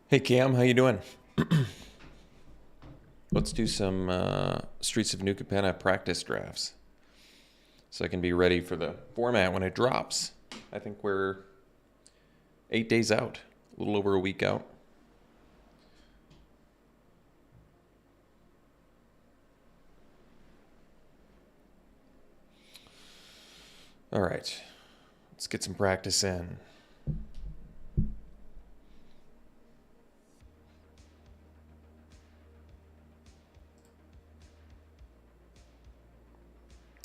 Hey Cam, how you doing? Let's do some Streets of New Capenna practice drafts so I can be ready for the format when it drops. I think we're 8 days out, a little over a week out. All right, let's get some practice in.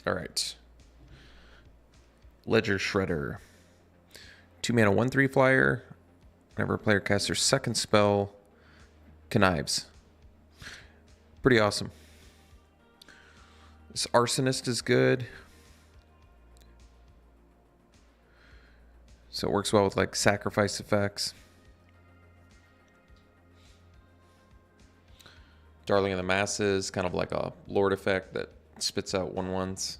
All right. Ledger Shredder. 2 mana, 1/3 flyer. Whenever a player casts their second spell, connives. Pretty awesome. This Arsonist is good. So it works well with like sacrifice effects. Darling of the Masses, kind of like a Lord effect that spits out 1/1s,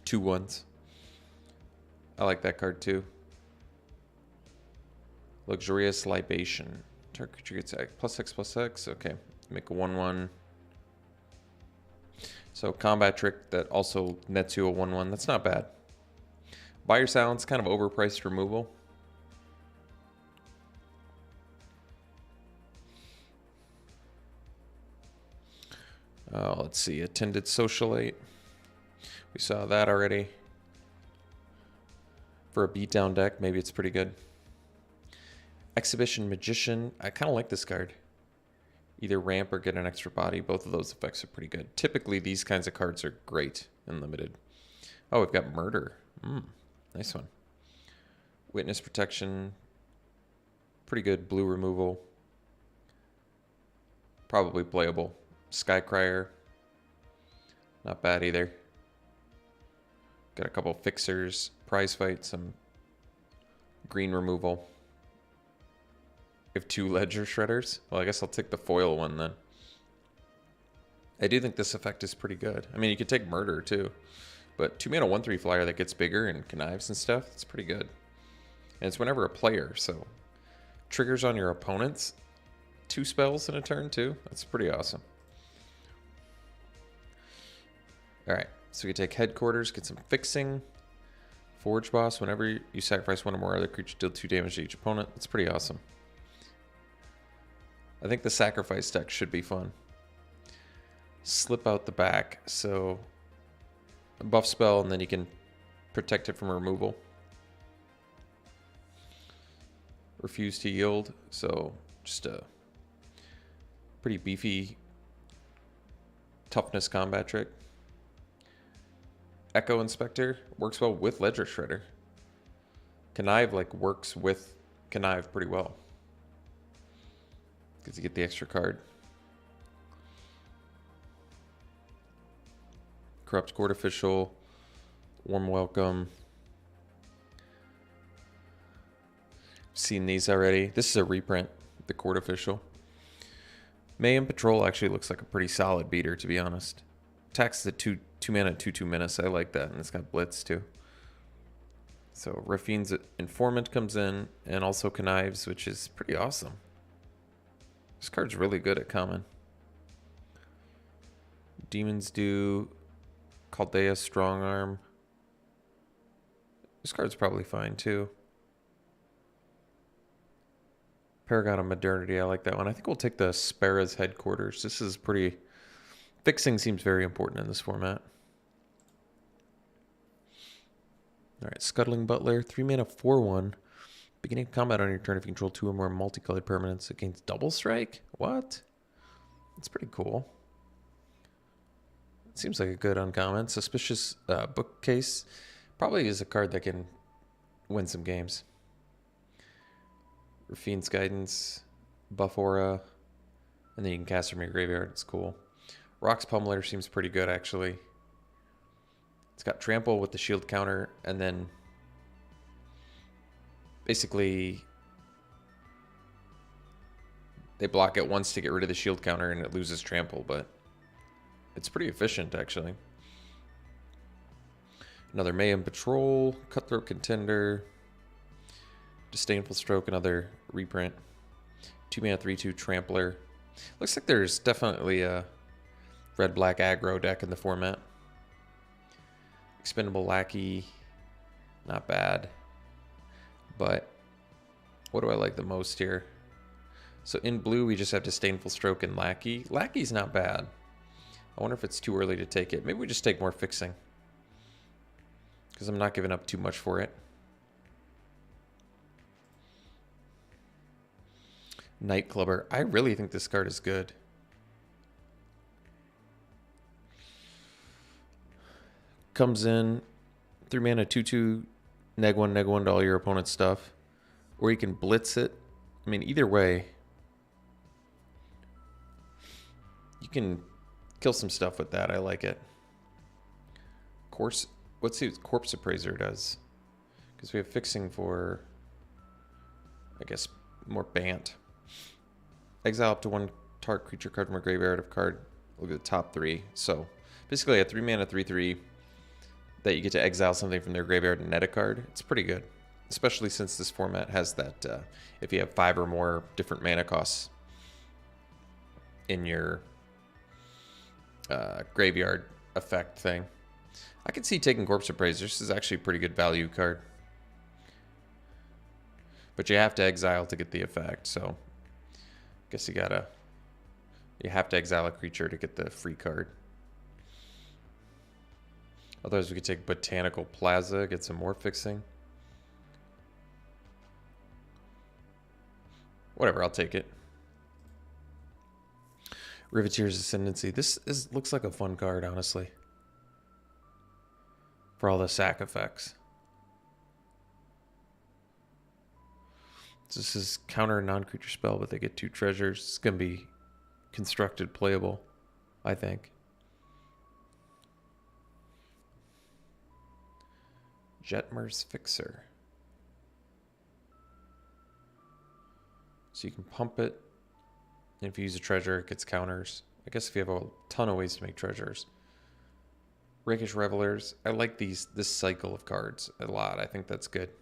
2/1s. I like that card too. Luxurious Libation. Target creature gets +X/+X. Okay, make a 1/1. So combat trick that also nets you a 1/1. That's not bad. Buyer Silence, kind of overpriced removal. Let's see, Attended Socialite. We saw that already. For a beatdown deck, maybe it's pretty good. Exhibition Magician. I kind of like this card. Either ramp or get an extra body. Both of those effects are pretty good. Typically, these kinds of cards are great in limited. Oh, we've got Murder. Nice one. Witness Protection. Pretty good blue removal. Probably playable. Skycrier. Not bad either. Got a couple fixers. Prize Fight. Some green removal. We have 2 Ledger Shredders. Well, I guess I'll take the foil one then. I do think this effect is pretty good. I mean, you could take Murder too. But 2 mana, 1/3 flyer that gets bigger and connives and stuff, it's pretty good. And it's whenever a player, so triggers on your opponents. 2 spells in a turn too. That's pretty awesome. Alright, so we can take Headquarters, get some fixing. Forge Boss, whenever you sacrifice one or more other creatures, deal 2 damage to each opponent. That's pretty awesome. I think the sacrifice deck should be fun. Slip out the back, so a buff spell, and then you can protect it from removal. Refuse to Yield, so just a pretty beefy toughness combat trick. Echo Inspector works well with Ledger Shredder. Connive like works with Connive pretty well. Because you get the extra card. Corrupt Court Official. Warm Welcome. Seen these already. This is a reprint, the Court Official. Mayhem Patrol actually looks like a pretty solid beater, to be honest. Attacks the 2 mana, 2/2 menace. I like that, and it's got Blitz too. So Raffine's Informant comes in, and also Connives, which is pretty awesome. This card's really good at common. Demons do Chaldea Strongarm. This card's probably fine too. Paragon of Modernity, I like that one. I think we'll take the Spera's Headquarters. This is pretty... Fixing seems very important in this format. Alright, Scuttling Butler. 3 mana, 4/1. Beginning of combat on your turn if you control 2 or more multicolored permanents against Double Strike? What? That's pretty cool. Seems like a good uncommon. Suspicious Bookcase. Probably is a card that can win some games. Raffine's Guidance. Buff Aura. And then you can cast from your graveyard. It's cool. Rock's Pummeler seems pretty good, actually. It's got Trample with the shield counter, and then basically they block it once to get rid of the shield counter, and it loses Trample, but it's pretty efficient, actually. Another Mayhem Patrol, Cutthroat Contender, Disdainful Stroke, another reprint. 2 mana 3/2 Trampler. Looks like there's definitely a red-black aggro deck in the format. Expendable Lackey, not bad. But what do I like the most here? So in blue, we just have Disdainful Stroke and Lackey. Lackey's not bad. I wonder if it's too early to take it. Maybe we just take more fixing, because I'm not giving up too much for it. Nightclubber. I really think this card is good. Comes in 3 mana 2/2 neg 1 to all your opponent's stuff. Or you can blitz it. I mean, either way, you can kill some stuff with that. I like it. Of course, let's see what Corpse Appraiser does. Because we have fixing for, I guess, more Bant. Exile up to 1 target creature card from a graveyard of card. Look at the top 3. So basically a 3 mana 3/3 that you get to exile something from their graveyard and net a card. It's pretty good. Especially since this format has that, if you have 5 or more different mana costs in your graveyard effect thing. I can see taking Corpse Appraiser. This is actually a pretty good value card. But you have to exile to get the effect, so I guess you have to exile a creature to get the free card. Otherwise we could take Botanical Plaza, get some more fixing. Whatever, I'll take it. Riveteer's Ascendancy. This looks like a fun card, honestly. For all the sack effects. This is counter a non-creature spell, but they get 2 treasures. It's going to be constructed playable, I think. Jetmer's Fixer. So you can pump it, and if you use a treasure, it gets counters. I guess if you have a ton of ways to make treasures. Rakish Revelers. I like this cycle of cards a lot. I think that's good.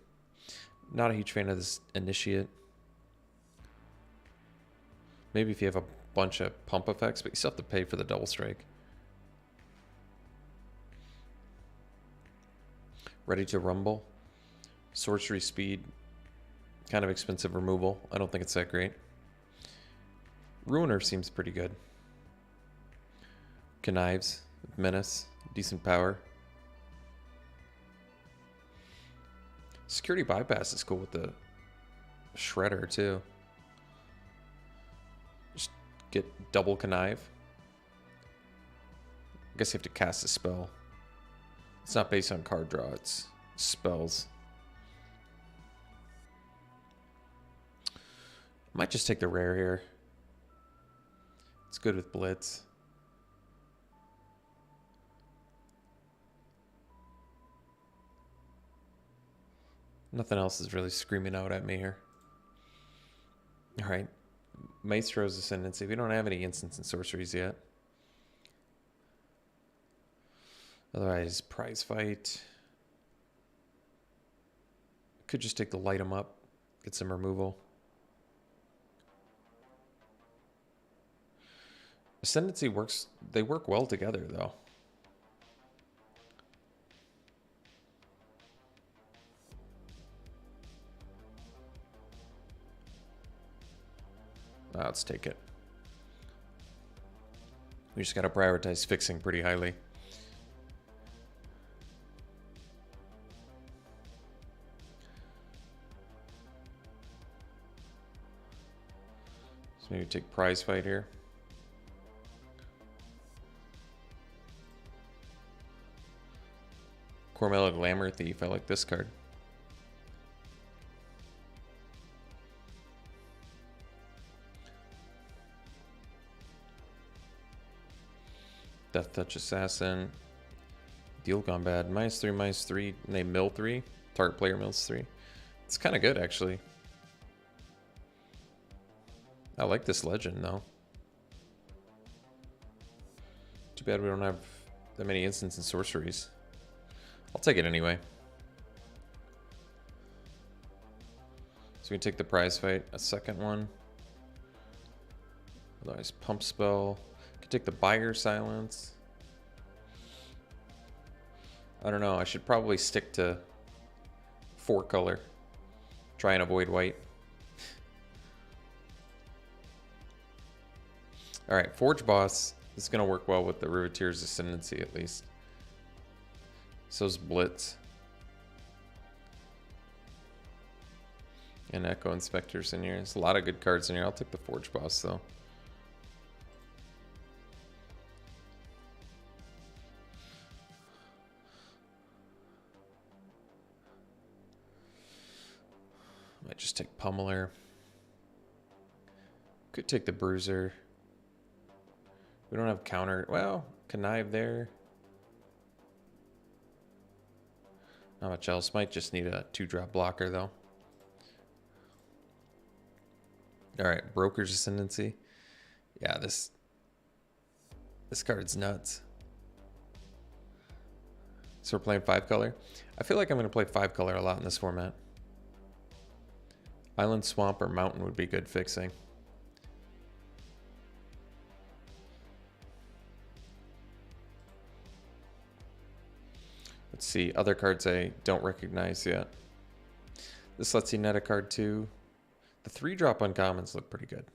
Not a huge fan of this Initiate. Maybe if you have a bunch of pump effects, but you still have to pay for the double strike. Ready to Rumble. Sorcery Speed. Kind of expensive removal. I don't think it's that great. Ruiner seems pretty good. Connives. Menace. Decent power. Security Bypass is cool with the Shredder too. Just get double Connive. I guess you have to cast a spell. It's not based on card draw, it's spells. Might just take the rare here. It's good with Blitz. Nothing else is really screaming out at me here. Alright. Maestro's Ascendancy. We don't have any instants and sorceries yet. Otherwise, Prize Fight. Could just take the light 'em up. Get some removal. Ascendancy works. They work well together, though. Let's take it. We just got to prioritize fixing pretty highly. So maybe take Prize Fight here. Cormella Glamour Thief. I like this card. Death Touch Assassin. Deal gone bad. -3/-3. And they mill 3. Target player mills 3. It's kind of good, actually. I like this legend, though. Too bad we don't have that many instants and sorceries. I'll take it anyway. So we can take the Prize Fight. A second one. Nice pump spell. Could take the Buyer Silence. I don't know. I should probably stick to 4 color. Try and avoid white. Alright, Forge Boss is going to work well with the Riveteer's Ascendancy at least. So's Blitz. And Echo Inspector's in here. There's a lot of good cards in here. I'll take the Forge Boss though. Might just take Pummeler. Could take the Bruiser. We don't have counter. Well, Connive there. Not much else. Might just need a 2-drop blocker though. Alright, Broker's Ascendancy. Yeah, this card's nuts. So we're playing 5 color. I feel like I'm going to play 5 color a lot in this format. Island, Swamp, or Mountain would be good fixing. Let's see, other cards I don't recognize yet. This lets you net a card too. The 3-drop uncommons look pretty good.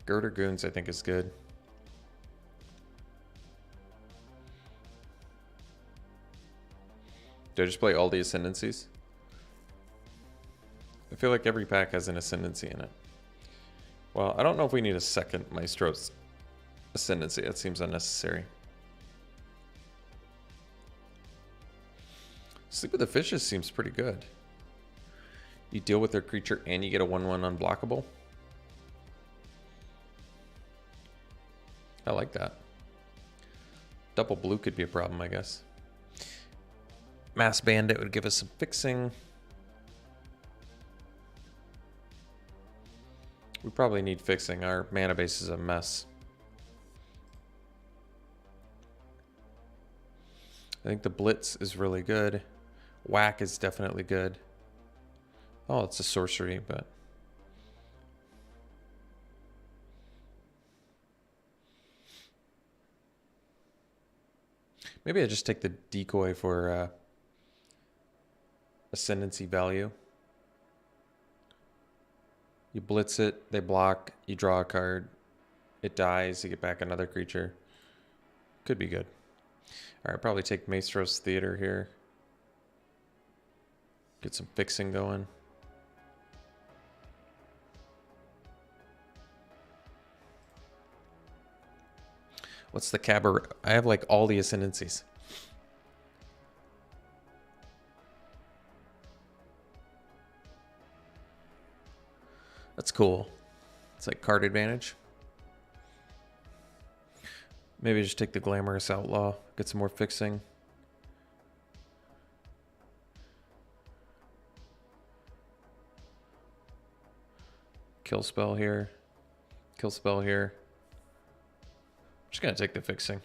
Girder Goons I think is good. Do I just play all the Ascendancies? I feel like every pack has an Ascendancy in it. Well, I don't know if we need a second Maestro's Ascendancy. That seems unnecessary. Sleep with the Fishes seems pretty good. You deal with their creature and you get a 1/1 unblockable. I like that. Double blue could be a problem, I guess. Mass Bandit would give us some fixing. We probably need fixing. Our mana base is a mess. I think the Blitz is really good. Whack is definitely good. Oh, it's a sorcery, but... maybe I just take the Decoy for Ascendancy value. You blitz it, they block, you draw a card, it dies, you get back another creature. Could be good. Alright, probably take Maestro's Theater here. Get some fixing going. What's the Cabaret? I have like all the Ascendancies. That's cool. It's like card advantage. Maybe just take the Glamorous Outlaw, get some more fixing. Kill spell here. Kill spell here. Just gonna take the fixing.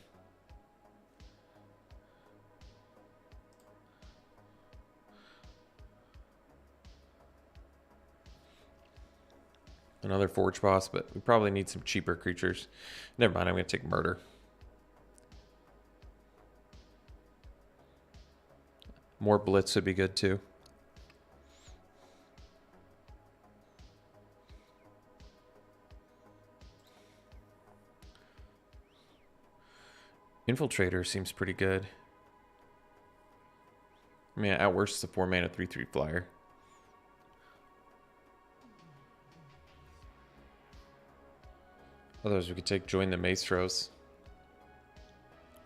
Another Forge Boss, but we probably need some cheaper creatures. Never mind, I'm gonna take Murder. More Blitz would be good too. Infiltrator seems pretty good. I mean, at worst, it's a 4-mana 3/3 flyer. Otherwise, we could take Join the Maestros.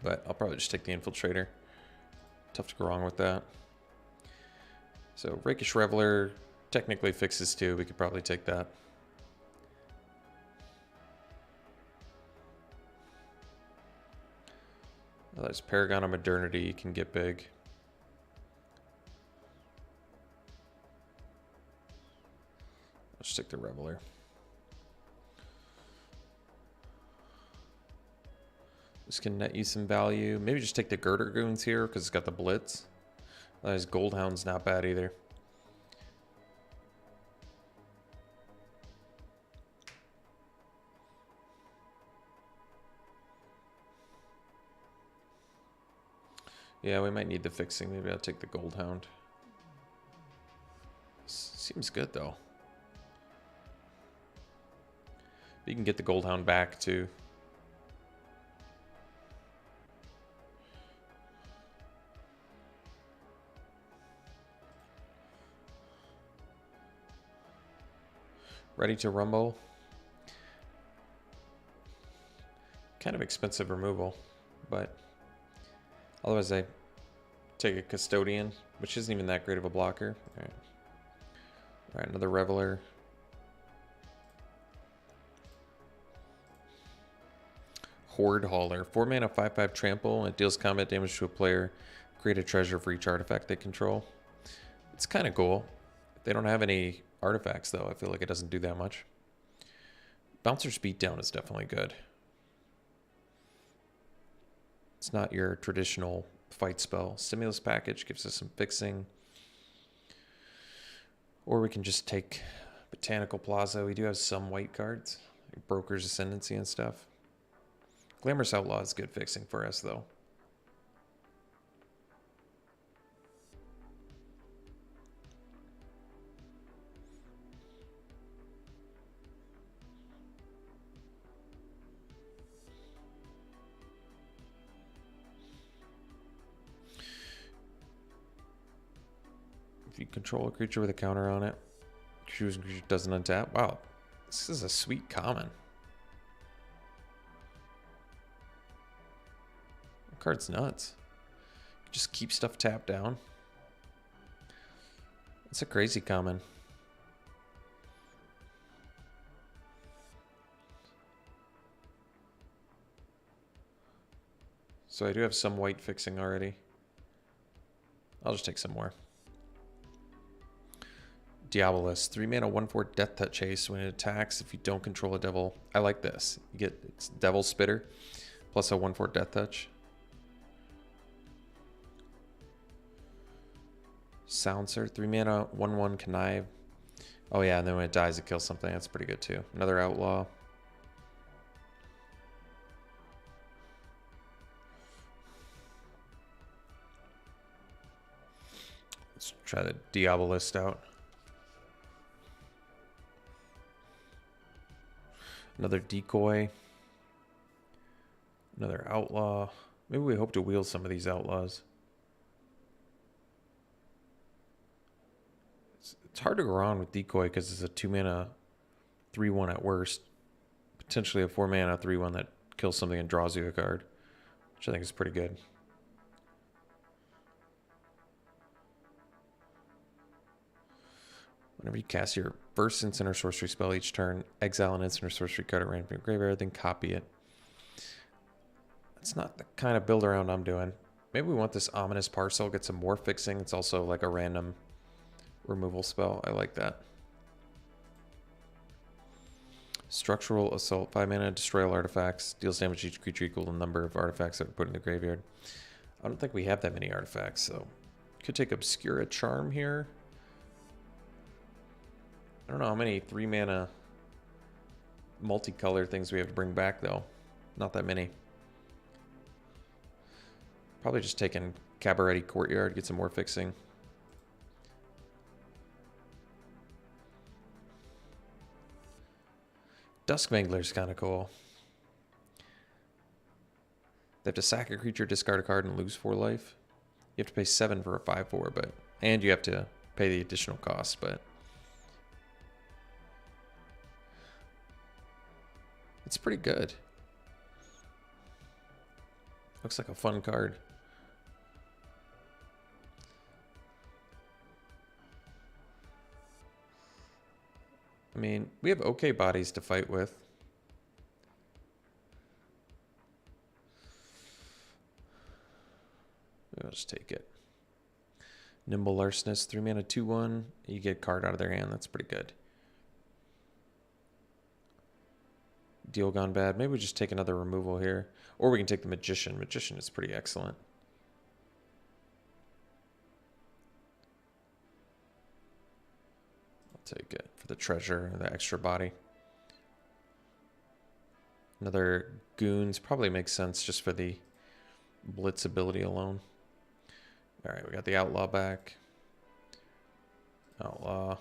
But I'll probably just take the Infiltrator. Tough to go wrong with that. So, Rakish Reveler technically fixes too. We could probably take that. There's Paragon of Modernity can get big. Let's take the Reveler. This can net you some value. Maybe just take the Girder Goons here because it's got the Blitz. Otherwise, Goldhound's not bad either. Yeah, we might need the fixing. Maybe I'll take the Gold Hound. Seems good, though. You can get the Gold Hound back, too. Ready to rumble. Kind of expensive removal, but otherwise I take a Custodian, which isn't even that great of a blocker. All right, another Reveler. Horde Hauler. 4 mana, 5/5 trample. It deals combat damage to a player. Create a treasure for each artifact they control. It's kind of cool. They don't have any artifacts, though. I feel like it doesn't do that much. Bouncer's Beatdown is definitely good. It's not your traditional fight spell. Stimulus Package gives us some fixing. Or we can just take Botanical Plaza. We do have some white cards, like Broker's Ascendancy and stuff. Glamorous Outlaw is good fixing for us, though. If you control a creature with a counter on it, choosing creature doesn't untap. Wow, this is a sweet common. That card's nuts. Just keep stuff tapped down. It's a crazy common. So I do have some white fixing already. I'll just take some more. Diabolus, 3 mana, 1/4 Death Touch haste. When it attacks, if you don't control a devil, I like this. You get it's Devil Spitter plus a 1/4 Death Touch. Soundser, 3 mana, 1/1 Connive. Oh yeah, and then when it dies, it kills something. That's pretty good too. Another Outlaw. Let's try the Diabolist out. Another Decoy. Another Outlaw. Maybe we hope to wield some of these Outlaws. It's hard to go wrong with Decoy because it's a 2 mana 3/1 at worst. Potentially a 4 mana 3/1 that kills something and draws you a card, which I think is pretty good. Whenever you cast your first instant or sorcery spell each turn, exile an instant or sorcery card at random from your graveyard, then copy it. That's not the kind of build around I'm doing. Maybe we want this Ominous Parcel, get some more fixing. It's also like a random removal spell. I like that. Structural Assault, 5 mana, destroy all artifacts. Deals damage to each creature equal to the number of artifacts that are put in the graveyard. I don't think we have that many artifacts, so could take Obscura Charm here. I don't know how many 3 mana multicolor things we have to bring back, though. Not that many. Probably just taking Cabaret Courtyard, get some more fixing. Duskmangler's kind of cool. They have to sack a creature, discard a card, and lose 4 life. You have to pay 7 for a 5/4, but and you have to pay the additional cost, but it's pretty good. Looks like a fun card. I mean, we have okay bodies to fight with. I'll just take it. Nimble Larcenist, 3 mana, 2/1. You get a card out of their hand. That's pretty good. Deal gone bad. Maybe we just take another removal here. Or we can take the Magician. Magician is pretty excellent. I'll take it for the treasure and the extra body. Another Goons probably makes sense just for the Blitz ability alone. All right, we got the outlaw back. Outlaw.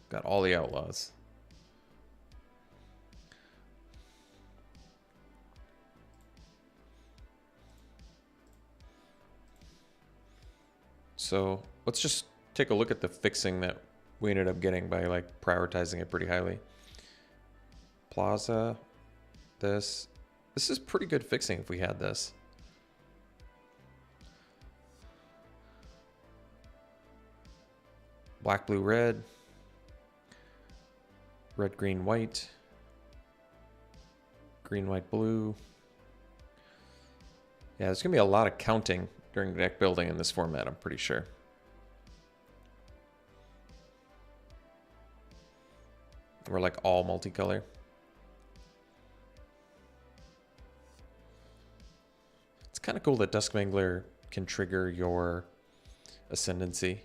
Got all the outlaws. So let's just take a look at the fixing that we ended up getting by like prioritizing it pretty highly. Plaza, this is pretty good fixing if we had this. Black, blue, red. Red, green, white. Green, white, blue. Yeah, there's going to be a lot of counting during deck building in this format, I'm pretty sure. We're like all multicolor. It's kind of cool that Duskmangler can trigger your Ascendancy.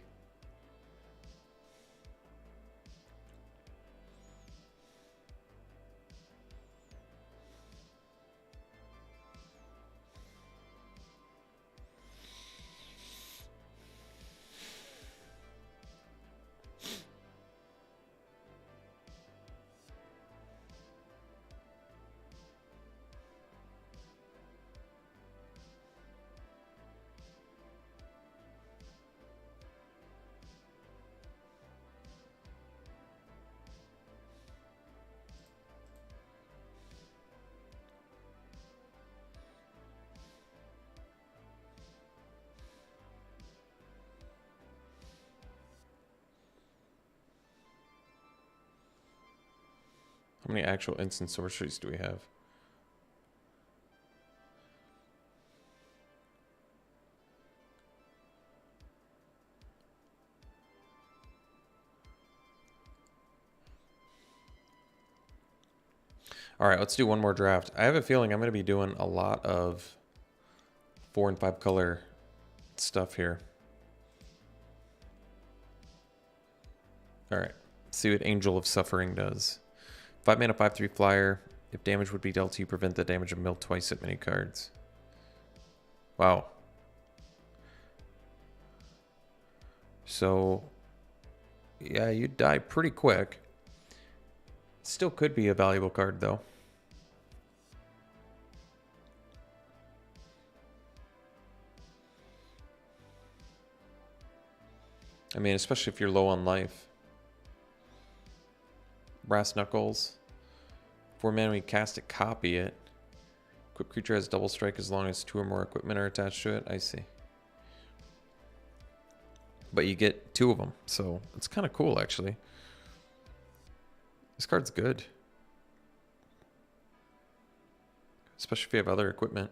How many actual instant sorceries do we have? All right, let's do one more draft. I have a feeling I'm going to be doing a lot of 4 and 5 color stuff here. All right, let's see what Angel of Suffering does. 5 mana, 5/3 flyer. If damage would be dealt to you, prevent the damage of mill twice at many cards. Wow. So, yeah, you die pretty quick. Still could be a valuable card, though. I mean, especially if you're low on life. Brass Knuckles. 4 mana, we cast it, copy it. Equipped creature has double strike as long as 2 or more equipment are attached to it. I see. But you get 2 of them, so it's kind of cool, actually. This card's good. Especially if you have other equipment.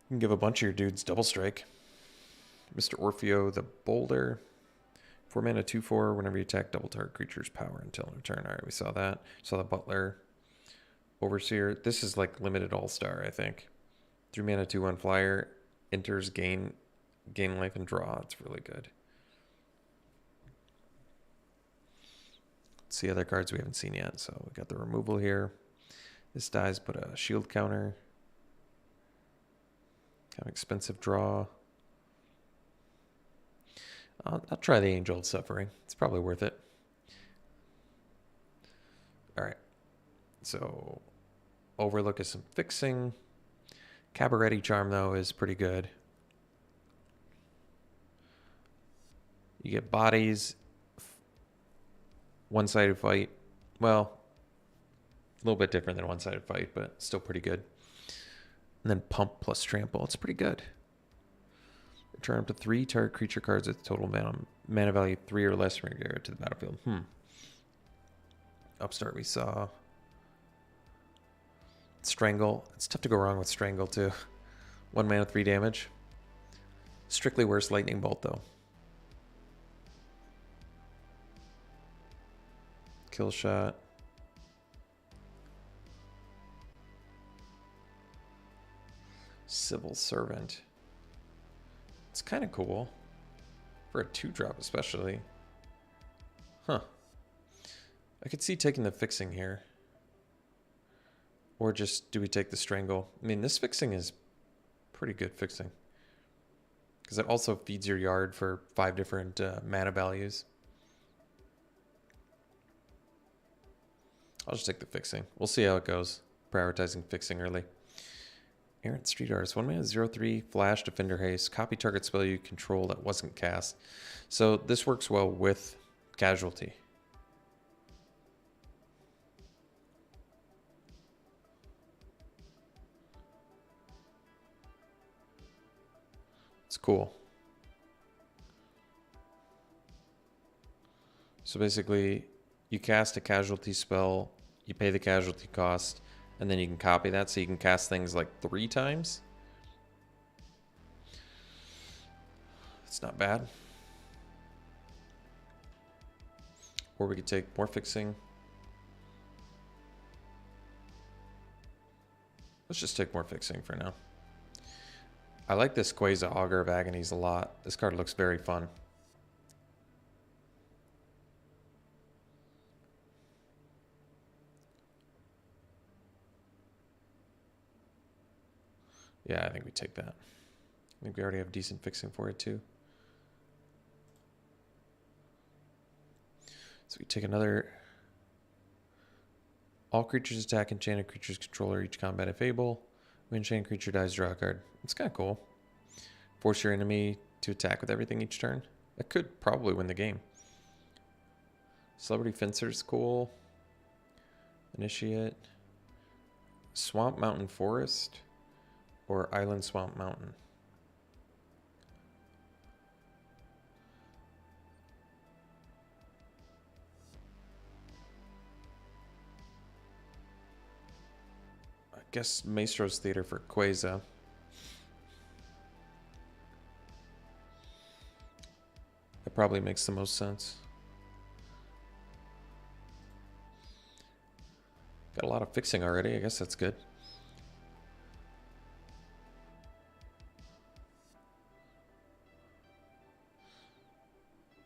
You can give a bunch of your dudes double strike. Mr. Orfeo the Boulder. 4 mana, 2/4. Whenever you attack, double target creature's power until end of turn. All right, we saw that. Saw the Butler. Overseer. This is like limited all-star, I think. 3 mana, 2/1 flyer. Enters, gain life and draw. It's really good. Let's see other cards we haven't seen yet. So we got the removal here. This dies, but a shield counter. Kind of expensive draw. I'll try the Angel of Suffering. It's probably worth it. All right. So, Overlook is some fixing. Cabaret Charm, though, is pretty good. You get bodies. One-sided fight. Well, a little bit different than one-sided fight, but still pretty good. And then Pump plus Trample. It's pretty good. Return up to 3 target creature cards with total mana value 3 or less from your graveyard to the battlefield. Upstart we saw. Strangle. It's tough to go wrong with Strangle too. 1 mana, 3 damage. Strictly worse Lightning Bolt though. Kill shot. Civil Servant. It's kind of cool. For a 2-drop especially. Huh. I could see taking the fixing here. Or just do we take the Strangle? I mean, this fixing is pretty good fixing. because it also feeds your yard for 5 different mana values. I'll just take the fixing. We'll see how it goes. Prioritizing fixing early. Errant Street Artist. 1 mana, 0/3, flash, defender haste. Copy target spell you control that wasn't cast. So this works well with casualty. It's cool. So basically, you cast a casualty spell, you pay the casualty cost, and then you can copy that, so you can cast things like 3 times. It's not bad. Or we could take more fixing. Let's just take more fixing for now. I like this Quasar Augur of Agonies a lot. This card looks very fun. Yeah, I think we take that. I think we already have decent fixing for it too. So we take another. All creatures attack enchanted creatures controller each combat if able. When enchanted creature dies, draw a card. It's kind of cool. Force your enemy to attack with everything each turn. That could probably win the game. Celebrity Fencer's cool. Initiate. Swamp Mountain Forest or Island Swamp Mountain. I guess Maestro's Theater for Quasar. That probably makes the most sense. Got a lot of fixing already. I guess that's good.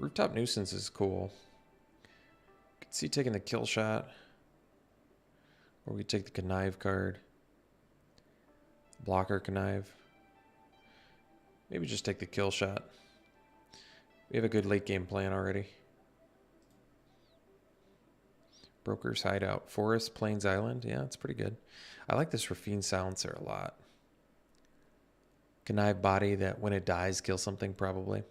Rooftop Nuisance is cool. Could see taking the kill shot. Or we take the connive card. Blocker connive. Maybe just take the kill shot. We have a good late game plan already. Broker's Hideout. Forest, Plains Island. Yeah, it's pretty good. I like this Rafine Silencer a lot. Connive body that when it dies, kills something probably.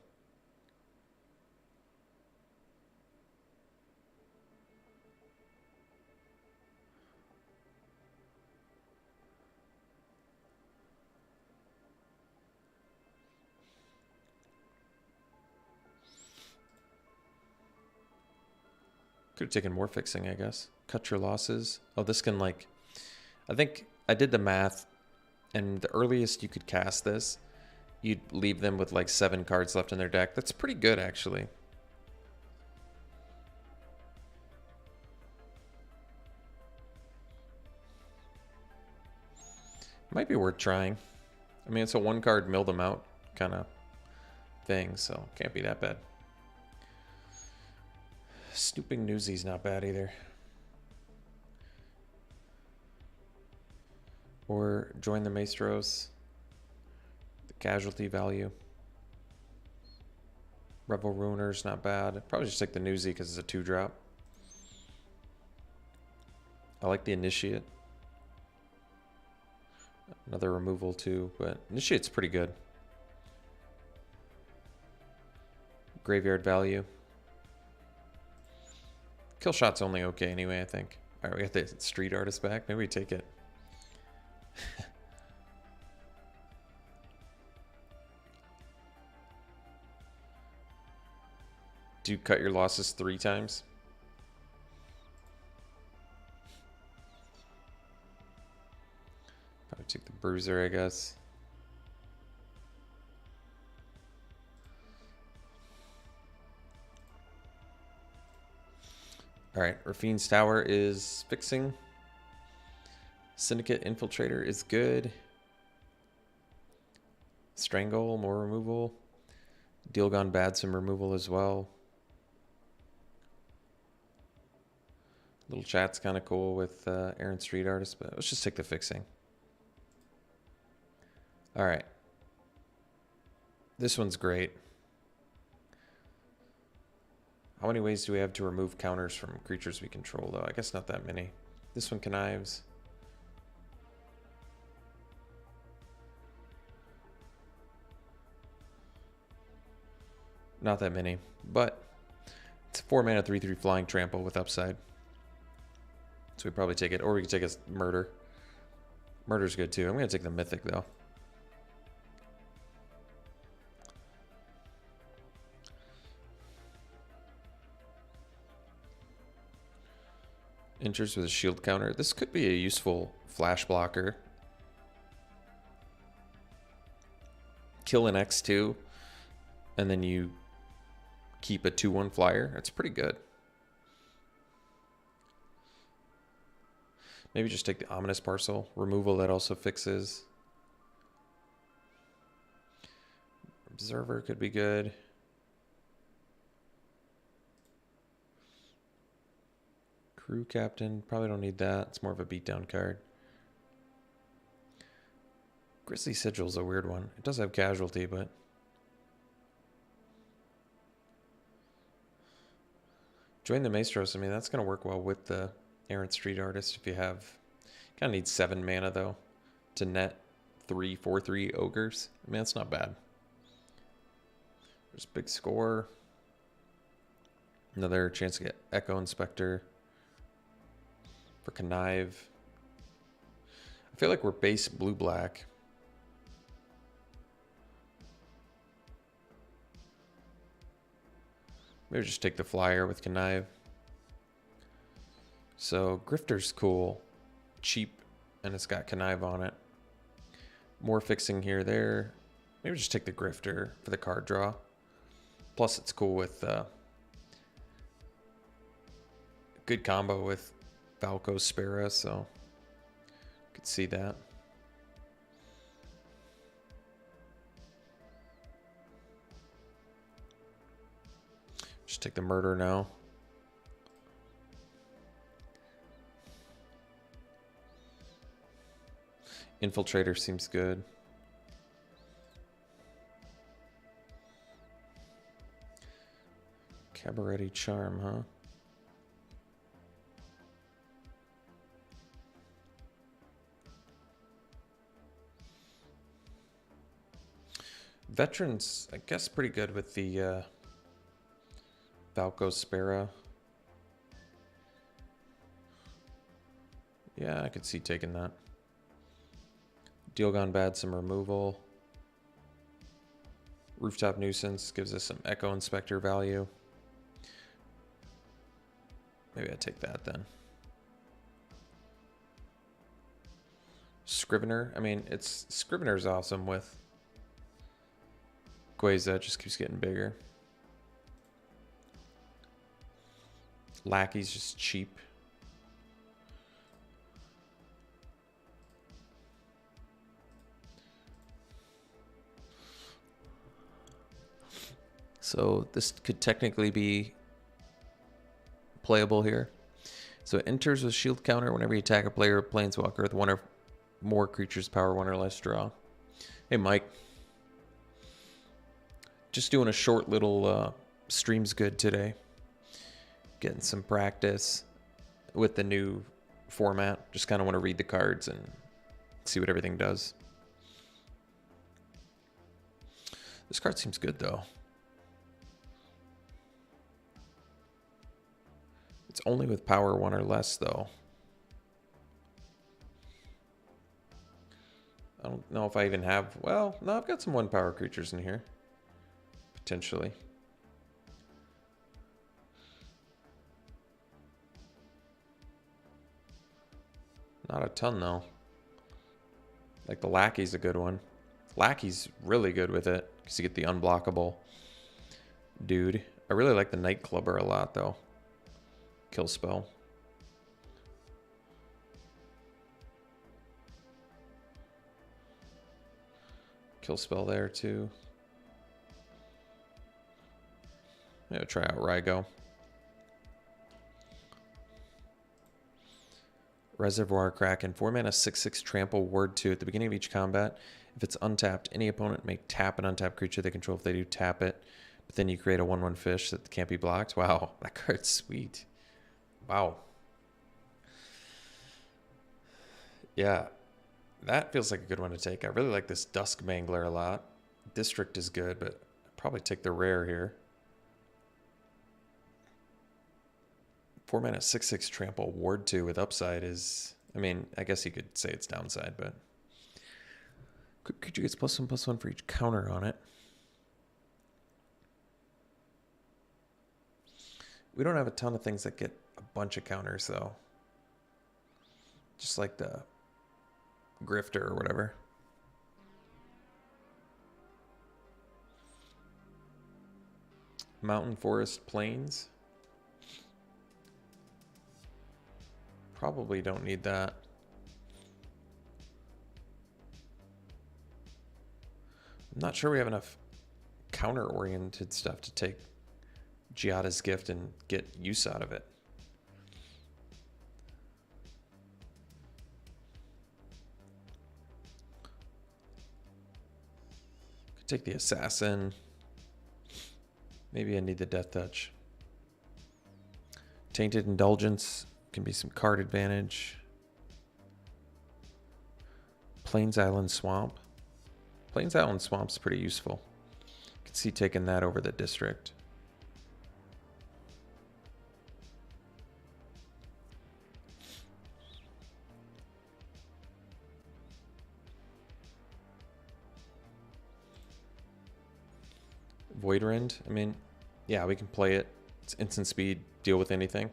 Could have taken more fixing, I guess. Cut your losses. Oh, this can like... I think I did the math, and the earliest you could cast this, you'd leave them with like 7 cards left in their deck. That's pretty good, actually. Might be worth trying. I mean, it's a 1-card mill them out kind of thing, so can't be that bad. Snooping Newsy's not bad either. Or join the Maestros. The casualty value. Revel Ruiner's not bad. Probably just take the Newsy because it's a 2-drop. I like the Initiate. Another removal too, but Initiate's pretty good. Graveyard value. Kill shot's only okay anyway, I think. Alright, we got the Street Artist back. Maybe we take it. Do you cut your losses 3 times? Probably take the Bruiser, I guess. Alright, Rafine's Tower is fixing. Syndicate Infiltrator is good. Strangle, more removal. Deal Gone Bad, some removal as well. Little chat's kind of cool with Errant Street Artist, but let's just take the fixing. Alright. This one's great. How many ways do we have to remove counters from creatures we control, though? I guess not that many. This one connives. Not that many, but it's a 4-mana 3/3 flying trample with upside. So we probably take it, or we could take a murder. Murder's good too. I'm going to take the mythic though. Enters with a shield counter. This could be a useful flash blocker. Kill an X2, and then you keep a 2/1 flyer. That's pretty good. Maybe just take the Ominous Parcel. Removal that also fixes. Observer could be good. Crew Captain. Probably don't need that. It's more of a beatdown card. Grizzly Sigil's a weird one. It does have casualty, but... Join the Maestros. I mean, that's going to work well with the Errant Street Artist if you have... Kind of need 7 mana, though, to net 3 4/3 ogres. I mean, that's not bad. There's big score. Another chance to get Echo Inspector for Connive. I feel like we're base blue-black. Maybe just take the flyer with Connive. So Grifter's cool, cheap, and it's got Connive on it. More fixing here, there. Maybe just take the Grifter for the card draw. Plus it's cool with good combo with Valko's Spera, so could see that. Just take the murder now. Infiltrator seems good. Cabaret Charm, huh? Veterans, I guess, pretty good with the Valko Spera. Yeah, I could see taking that. Deal Gone Bad, some removal. Rooftop Nuisance gives us some Echo Inspector value. Maybe I take that then. Scrivener. I mean, Scrivener's awesome with Gueza. It just keeps getting bigger. Lackey's just cheap. So this could technically be playable here. So it enters with shield counter whenever you attack a player or planeswalker with 1 or more creatures power 1 or less draw. Hey Mike. Just doing a short little streams good today. Getting some practice with the new format. Just kind of want to read the cards and see what everything does. This card seems good though. It's only with power 1 or less, though. I don't know if I even have... Well, no, I've got some 1 power creatures in here. Potentially. Not a ton, though. Like, the Lackey's a good one. Lackey's really good with it, because you get the unblockable dude. I really like the Nightclubber a lot, though. Kill spell. Kill spell there too. Yeah, try out Rygo. Reservoir Kraken. 4 mana 6/6 trample word 2 at the beginning of each combat. If it's untapped, any opponent may tap an untapped creature they control. If they do, tap it. But then you create a 1/1 fish that can't be blocked. Wow, that card's sweet. Wow. Yeah, that feels like a good one to take. I really like this Dusk Mangler a lot. District is good, but I'd probably take the rare here. 4 mana, 6/6 trample, ward 2 with upside is, I mean, I guess you could say it's downside, but creature gets +1/+1 for each counter on it. We don't have a ton of things that get a bunch of counters, though. Just like the Grifter or whatever. Mountain, Forest, Plains. Probably don't need that. I'm not sure we have enough counter-oriented stuff to take Giada's Gift and get use out of it. Could take the Assassin. Maybe I need the Death Touch. Tainted Indulgence can be some card advantage. Plains Island Swamp. Plains Island Swamp's pretty useful. I can see taking that over the District. Voidrend, I mean, yeah, we can play it. It's instant speed, deal with anything.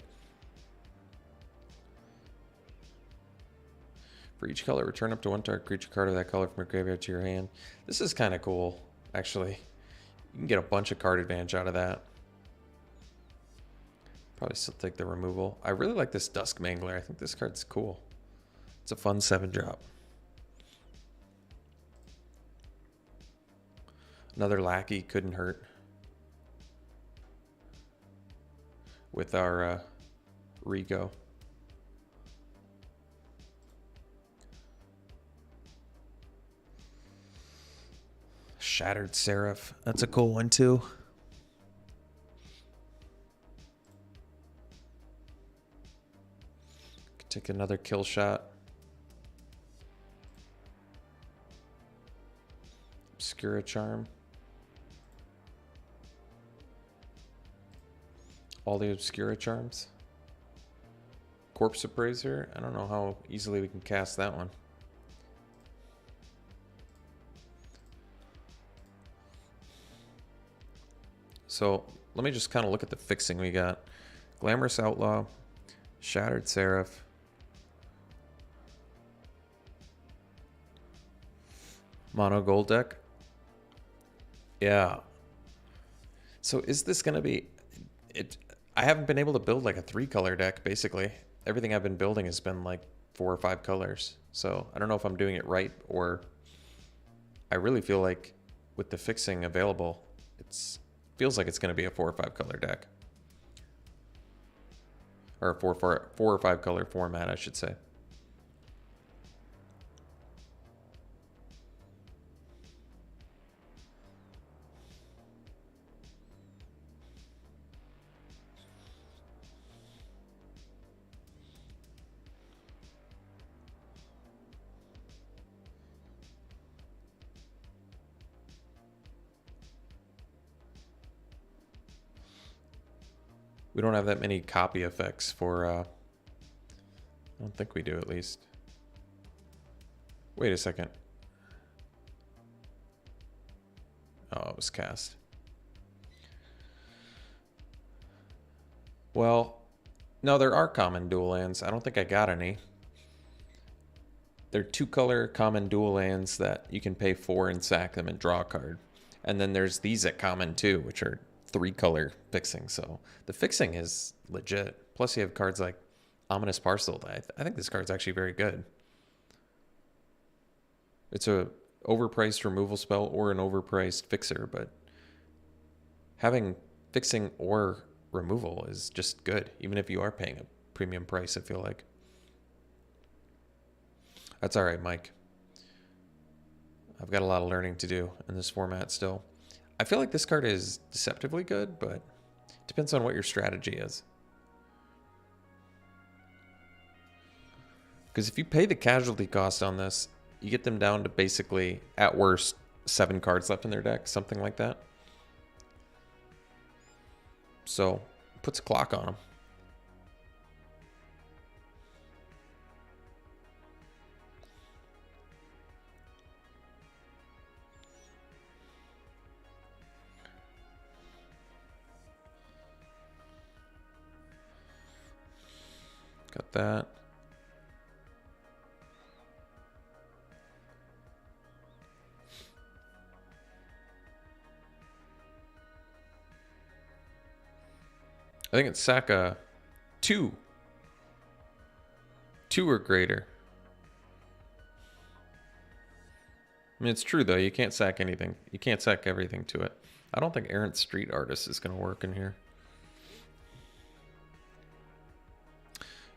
For each color, return up to 1 target creature card of that color from your graveyard to your hand. This is kind of cool, actually. You can get a bunch of card advantage out of that. Probably still take the removal. I really like this Dusk Mangler. I think this card's cool. It's a fun 7-drop. Another Lackey couldn't hurt. With our Rigo. Shattered Seraph. That's a cool one too. Could take another kill shot. Obscura Charm. All the Obscura Charms. Corpse Appraiser. I don't know how easily we can cast that one. So let me just kind of look at the fixing we got. Glamorous Outlaw, Shattered Seraph, Mono Gold deck. Yeah. So is this going to be... I haven't been able to build like a 3-color deck, basically. Everything I've been building has been like 4 or 5 colors. So I don't know if I'm doing it right, or I really feel like with the fixing available, feels like it's going to be a 4 or 5 color deck. Or a 4 or 5 color format, I should say. We don't have that many copy effects for, I don't think we do at least. Wait a second. Oh, it was cast. Well, no, there are common dual lands. I don't think I got any. They're 2-color common dual lands that you can pay 4 and sack them and draw a card. And then there's these at common too, which are 3-color fixing. So the fixing is legit. Plus you have cards like Ominous Parcel. I think this card's actually very good. It's a overpriced removal spell or an overpriced fixer, but having fixing or removal is just good, even if you are paying a premium price, I feel like. That's all right, Mike. I've got a lot of learning to do in this format still. I feel like this card is deceptively good, but it depends on what your strategy is. Because if you pay the casualty cost on this, you get them down to basically, at worst, 7 cards left in their deck, something like that. So, puts a clock on them. Got that. I think it's sack a 2. 2 or greater. I mean, it's true, though. You can't sack anything. You can't sack everything to it. I don't think Errant Street Artist is going to work in here.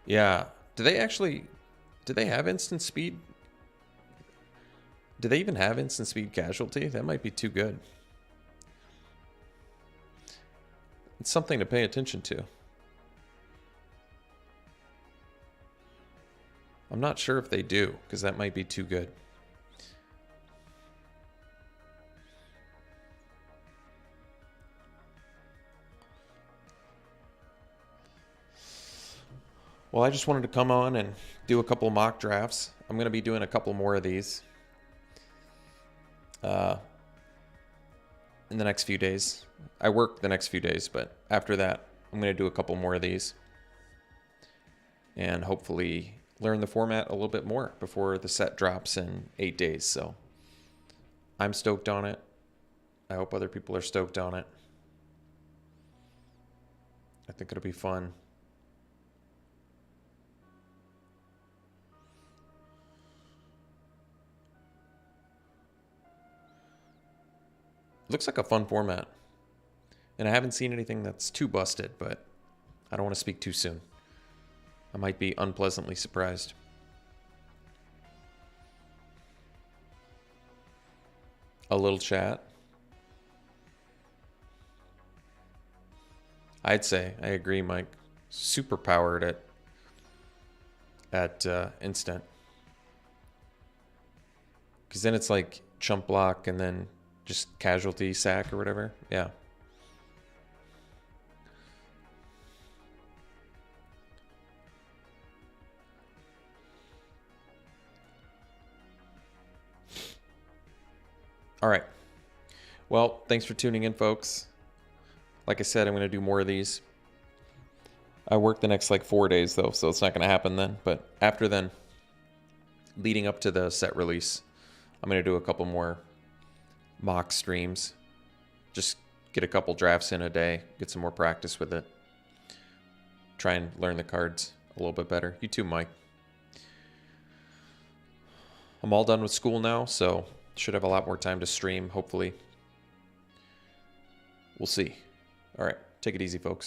Yeah. Do they have instant speed? Do they even have instant speed casualty? That might be too good. It's something to pay attention to. I'm not sure if they do, because that might be too good. Well, I just wanted to come on and do a couple mock drafts. I'm going to be doing a couple more of these in the next few days. I work the next few days, but after that, I'm going to do a couple more of these and hopefully learn the format a little bit more before the set drops in 8 days. So I'm stoked on it. I hope other people are stoked on it. I think it'll be fun. Looks like a fun format. And I haven't seen anything that's too busted, but I don't want to speak too soon. I might be unpleasantly surprised. A little chat. I'd say, I agree, Mike. Super powered at instant. Because then it's like chump block and then just casualty sack or whatever. Yeah. All right. Well, thanks for tuning in, folks. Like I said, I'm going to do more of these. I work the next like 4 days, though, so it's not going to happen then. But after then, leading up to the set release, I'm going to do a couple more mock streams. Just get a couple drafts in a day, get some more practice with it. Try and learn the cards a little bit better. You too, Mike. I'm all done with school now, so should have a lot more time to stream, hopefully. We'll see. All right, take it easy, folks.